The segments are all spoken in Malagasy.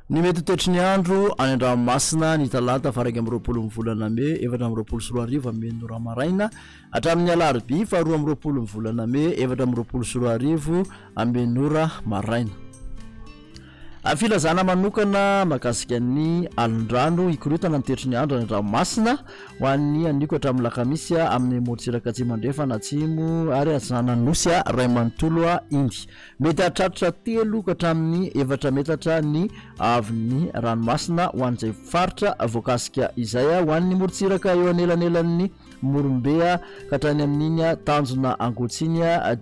Ny mety toetry ny andro any Andranomasina ny talata faraka amby 20 ny volana May 4:24 amin'ny ora maraina hatramin'ny alarobia 2:20 ny volana May 4:24 amin'ny ora maraina. Filazana manokana makasika ny alondrano ikorotana toetry ny andro any Andranomasina ho an'ny aniko hatramin'ny lakamisy amin'ny morontsiraka atsimo andrefana atsimo ary atsinana nosy ray manontolo indy mety hatratra 3 ka hatramin'ny 4 metatra ny avin'ny ranomasina ho an'izay faritra voakasika izay ho an'ny morontsiraka eo anelanelan'ny Morombea ka hatrany amin'iny tanjona angotsiny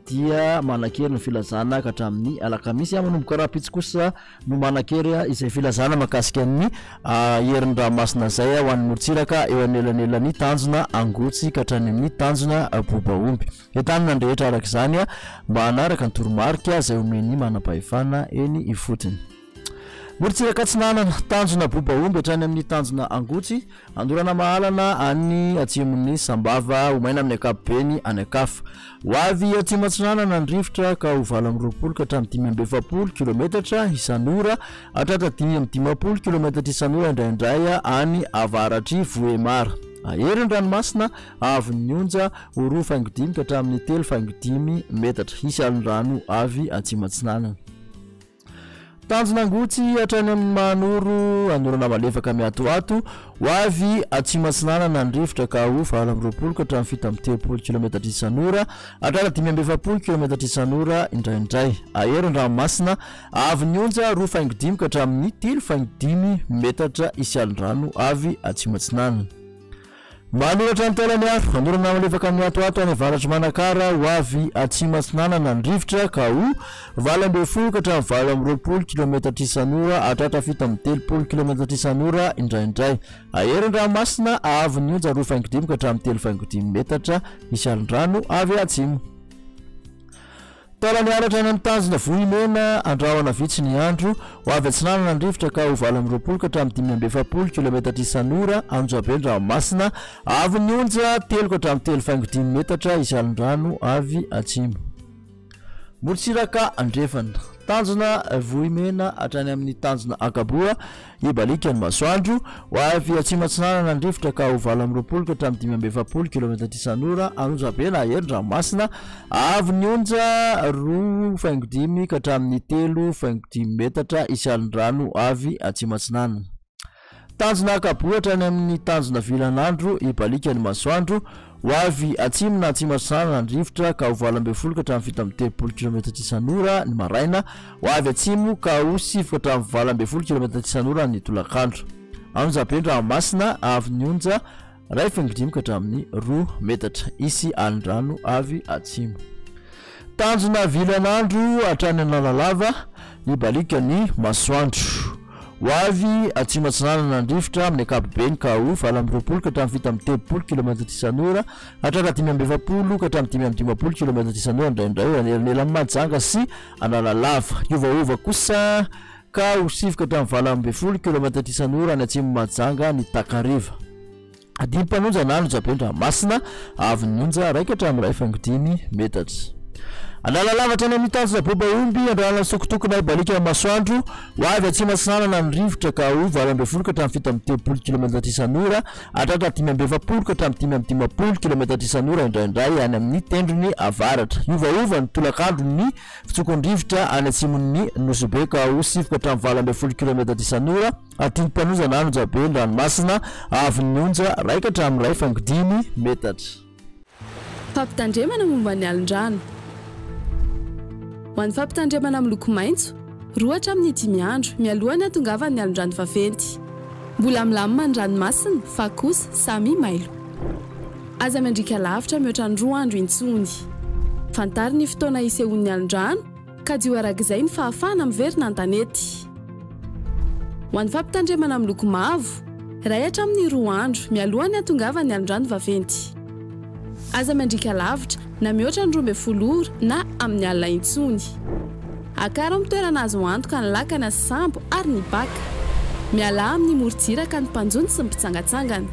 dia manakery ny filazana ka hatramin'ny alakamisy manomboka rapitsy kosa no manakery izay filazana makasika ny herin'ny ranomasina zay ho an'ny morontsiraka eo anelanelan'ny tanjona angotsy ka hatrany amin'ny tanjona bobaomby entanina andrehetra araka izany mba anaraka ny toromarika zay omeny manam-pahefana eny ifotony. Morontsiraka atsinanana tanjona bobaomby hatrany amin'ny tanjona angotsy andorana mahalana any atsimon'ny Sambava omaina amin'ny akapobeny anakafa ho avy atsimo atsinanana ny rivotra ka ho 4:20 ka hatramin'ny 5:70 kilometatra isan'ora hatratra 5:10 kilometatra isan'ora indraindray any avaratry Voemara. Herin'ny ranomasina avy nyonja ho 2:5 ka hatramin'ny 3:5 metatra isy alondrano avy atsimo atsinanana. Tanjona angotsy hatrany amin'ny manoro anorana malefaka miatoato ho avy atsimo atsinanana ny rivotra ka ho 4:20 ka hatramin'ny 7:30 kilometatra isan'ora hatratra 5:70 kilometatra isan'ora indraindray. Herin'ny ranomasina avy nyonja 2:5 ka hatramin'ny 3:5 metatra isy alondrano avy atsimo atsinanana. Manoratra ny telany andro anorana malefaka miatoato any avaratry Manakara ho avy atsimo atsinanana ny rivotra ka ho 4:20 ka hatramin'ny 4:20 kilometatra isan'ora hatratra 7:30 kilometatra isan'ora indraindray. Herin'ny ranomasina avy nyonja 2:5 ka hatramin'ny 3:5 metatra isy alondrano avy atsimo. Talany aratra any amin'ny tanjona Vohimena andrahona vitsy ny andro ho avy atsinanana ny rivotra ka ho 4:20 ka hatramin'ny 5:70 kilometatra isan'ora anjoabe Andranomasina avy nyonja 3 ka hatramin'ny 3:5 metatra isy alondrano avy atsimo. Morontsiraka andrefana tanjona Vohimena hatrany amin'ny tanjona Akaboa ibalika ny masoandro ho avy atsimo atsinanana ny rivotra ka ho 4:20 ka hatramin'ny 5:70 kilometatra isan'ora anjoabe na herin'ny ranomasina avy nyonja 2:5 ka hatramin'ny 3:5 metatra isy alondrano avy atsimo atsinanana. Tanjona Akaboa hatrany amin'ny tanjona Vilanandro ibalika ny masoandro ho avy atsimo na atsimo atsinanana ny rivotra ka ho 4:20 ka hatramin'ny 7:30 kilometatra isan'ora ny maraina ho avy atsimo ka ho 7 ka hatramin'ny 4:20 kilometatra isan'ora ny tolakandro. Anjoabe Andranomasina avy nyonja 2:5 ka hatramin'ny 2 metatra isy alondrano avy atsimo. Tanjona Vilanandro hatrany Analalava ibalika ny masoandro ho avy atsimo atsinanana ny rivotra amin'ny akapobeny ka ho 4:20 ka hatramin'ny 7:30 kilometatra isan'ora hatratra 5:70 ka hatramin'ny 5:10 kilometatra isan'ora indraindray anelanelan'ny Mahajanga sy Analalava. Iovaova kosa ka ho 7 ka hatramin'ny 4:20 kilometatra isan'ora ny atsimo Mahajanga ny Takariva. Adimy mpanonja na Anjoabe Andranomasina avy nyonja 1 ka hatramin'ny 2:5 metatra. Analalava hatrany amin'ny tanjona Bobaomby andrana sokotokona ibalika masoandro ho avy atsimo atsinanana ny rivotra ka ho 4:20 ka hatramin'ny 7:30 kilometatra isan'ora hatratra 5:70 ka hatramin'ny 5:10 kilometatra isan'ora indraindray any amin'ny tendrony avaratra. Iovaova ny tolakandro ny fitsokon-drivotra any atsimon'ny Nosobe ka ho 7 ka hatramin'ny 4:20 kilometatra isan'ora atiny mpanonja na Anjoabe Andranomasina avy nyonja 1 ka hatramin'ny 2:5 metatra. Fampitandremana momba ny alondrano. Ho an'ny fampitandremana amin'ny loko maitso 2 hatramin'ny 5 andro mialohan'ny hatongavan'ny alondrano vaventy. Mbola milamina ny ranomasina fa kosa samy mailo. Aza mandrika lavitra mihoatra ny 2 andro intsony. Fantary ny fotoana isehoan'ny alondrano ka dio arak'izay ny fahafahana miverina an-tanety. Ho an'ny fampitandremana amin'ny loko mavo 1 hatramin'ny 2 andro mialohan'ny hatongavan'ny alondrano vaventy. Aza mandrika lavitra na mihoatra ny 12 ora na amin'ny alina intsony. Akara amin'ny toerana azo antoka ny lakana sy sambo ary ny baka. Miala amin'ny morontsiraka ny mpanjony sy ny mpitsangatsangana.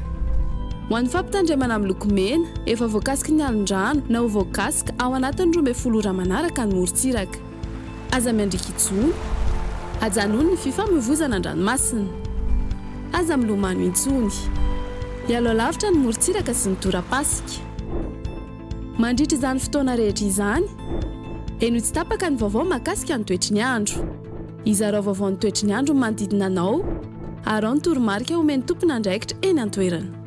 Ho an'ny fampitandremana amin'ny loko mena efa voakasika ny alondrano na ho voakasika ao anatin'ny 12 ora manaraka ny morontsiraka. Aza mandrika itsony ajanony ny fifamoivozana an-dranomasina aza milomano intsony ialoha lavitra ny morontsiraka sy ny tora-pasika mandritra izany fotoana rehetra izany eno tsy tapaka ny vaovao mahakasika ny toetry ny andro izarao vaovao ny toetry ny andro manodidina anao ary ao ny toromarika omeny tompona andraikitra eny an-toerana